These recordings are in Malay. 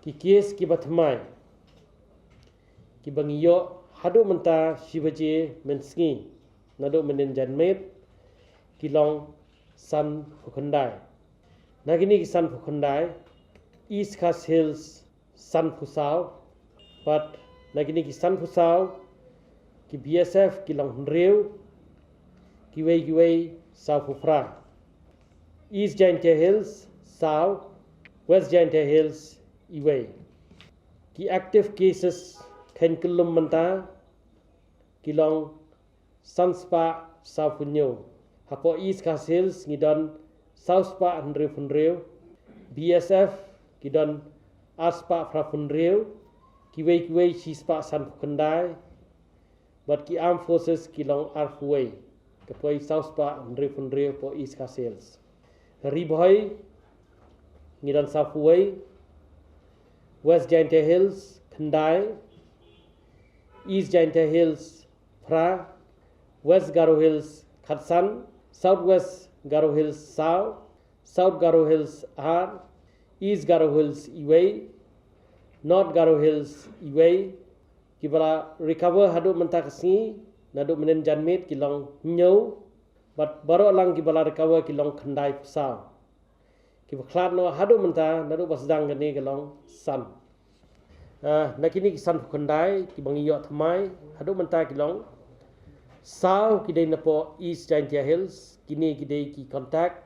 ki kes ki batmai ki bangiyo hadu menta shibaje mensngi nado menen janmet ki long san phukhandai nagini ki san phukhandai East Coast Hills san phusau but nagini ki san phusau ki BSF ki long reu ki wei sau phufra East Giant Hills sau West Giant Hills iway ki active cases khen kelum menta kilong sanspa sau punyo hapo East Coast Hills ngidon South Spa Andrew Funreu BSF kidon Aspa Fra Funreu kiwei Shispa San Phukhandai but ki Armed Forces kilong Arfuway kapoi South Spa Andrew Funreu po East Coast Hills riboy ngidon Southway West Giant Hills Khandai East Giant Hills Phra West Garo Hills Khatsan Southwest Garo Hills South South Garo Hills R East Garo Hills Iway North Garo Hills Iway kibala recover hadu mentak si nadu menen janmit kilong nyau but baro lang kibala recover kilong Khandai Pusau kibaklat no hadu menta nadu basdang gani kilong san nakini kisan Phukhandai kibangiyo thamai hadu menta kilong sau kidai napo East Giant Hills kini kidai ki contact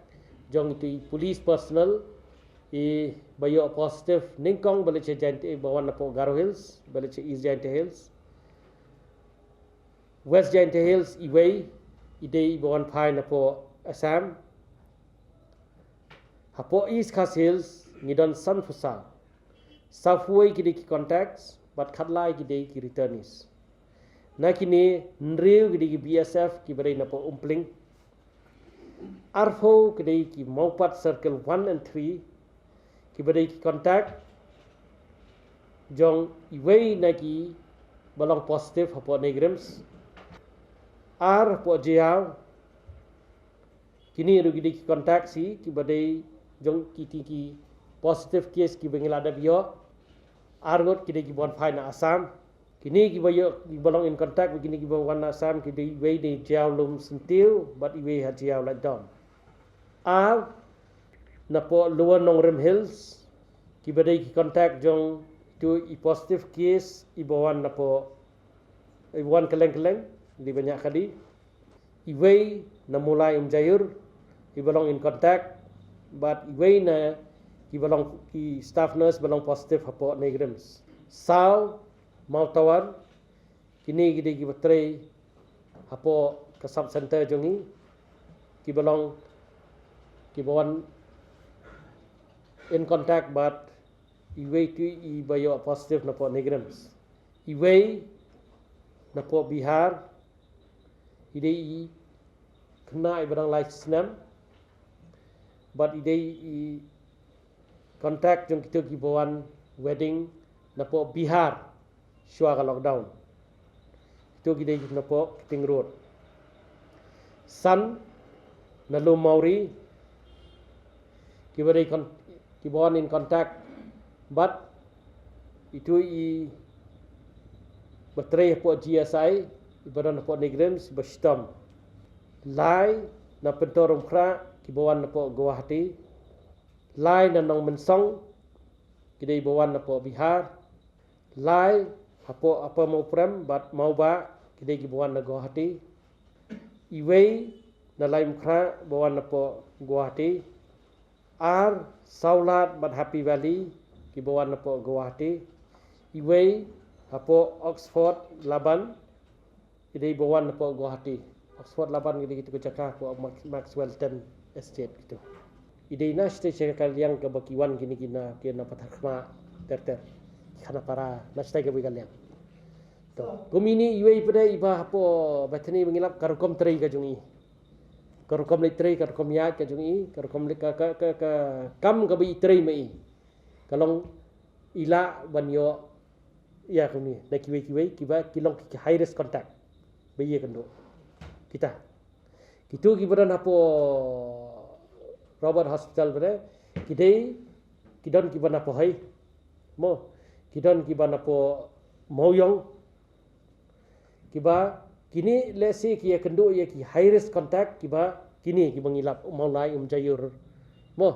jong itu police personnel i bayo positive ningkong baliche Giant bawan napo Garo Hills baliche East Giant Hills West Giant Hills iway idai bawan phai napo Assam hapo East Coast Hills ngidon san phusau Southway kidai ki contacts but khatlai kidai ki returnees nakini nreu kidai ki BSF ki badai napo umpling Arfo kidai ki Maupat Circle 1 and 3 ki badai ki contact jong iway naki balong positive hapo negrams ar hapo jiao kini ru kidai ki contact si ki badai jong ki positive case ki bengilada bio argot kidai ki bon phai na Assam kini ki bayo ki balong in contact kini ki bon wan Assam kidai wei de jiao lum sentiu but iwei ha jiao like down ar napo Lower Nongrem Hills ki badai ki contact jong tu i positive case i bawan napo i bawan keleng di banyak kali iwei na mulai Jayur i balong in contact but iwei na ki balong ki staff nurse balong positive hapo negrams sau Mautawan kini gidi ki batrai hapo ke sub center jongi ki balong ki bawan in contact but iway tu i bayo positive napo negrams iway napo Bihar idai i kena i barang lai senam but idai i contact jong kita ki bawan wedding napo Bihar shua ka lockdown itu gidai napo Kiting Road san nalu Mauri ki badai ki bawan in contact but itu i batrai hapo GSI ibadan hapo negrams bastom lai na pentorong khra ki bawan napo Guwahati lai na nong mensong kidai bawan napo Bihar lai hapo apa mau prem bat mau ba kidai ki bawan na Guwahati iwei na lai mkhra bawan napo Guwahati ar saulat bat Happy Valley ki bawan napo Guwahati iwei hapo Oxford Laban kidai bawan napo Guwahati Oxford Laban kidai kita cakap hapo Maxwellton Estate gitu idai na stage kaliang ke bakiwan kini kina patakma ter kana para na stage ke kaliang to gumini iwei pada iba hapo batani mengilap karukom trei ka jungi karukom le trei karukom ya ka jungi karukom le ka kam ka bi trei mai kalong ila banyo ya kuni na kiwei kiba kilong ki high risk contact bayi kendo kita kitu kibaran hapo Robert Hospital bere kidai kidon kibana pohai mo kidon kiba napo moyong kiba kini lesi ki kendu ye ki high risk contact kiba kini kiba ngilap mulai jayur mo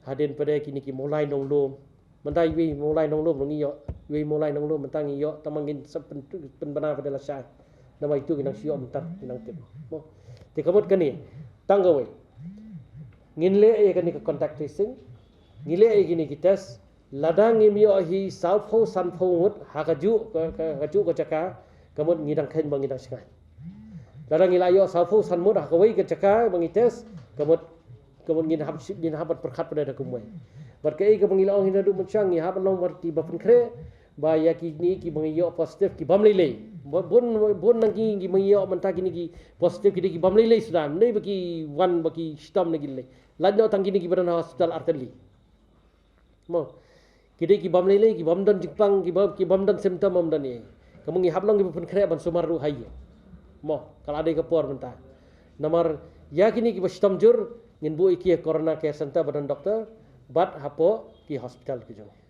hadin pada kini ki mulai nonglo mentai wi mulai nonglo ngiyo wi mulai nonglo mentang iyo tamangin penbana pada lasai nama itu kinang sio mentar kinang tip mo ti kamot kani tanggawe nginle ye kani ke contact tracing ngile ye kini ki test ladang ngimio hi salpho sanpho ngut hakaju ko caka kamot ngidang khen bang ngidang skai ladang ngilayo salpho sanmut hakawai ke caka bang ites kamot ngin habat perkhat pada kumai berkai ke bangila ong hinadu mencang ni habat long berti bapun kre ba ya kini ki bangiyo positif ki bamlele bon nang ki bangiyo mentah kini ki positif ki bamlele sudah nei bagi wan bagi stam nagi le lanjo tang kini ki badan hospital arteli mo kini ki bamlele ki bamdan jipang ki bamdan symptom amdan ni kamu ngi hablong ki bapun kre ban sumaru haye mo kalau ada ke por mentah nomor ya kini ki stam jur ngin bu iki corona care center badan dokter bat hapo ki hospital ki jong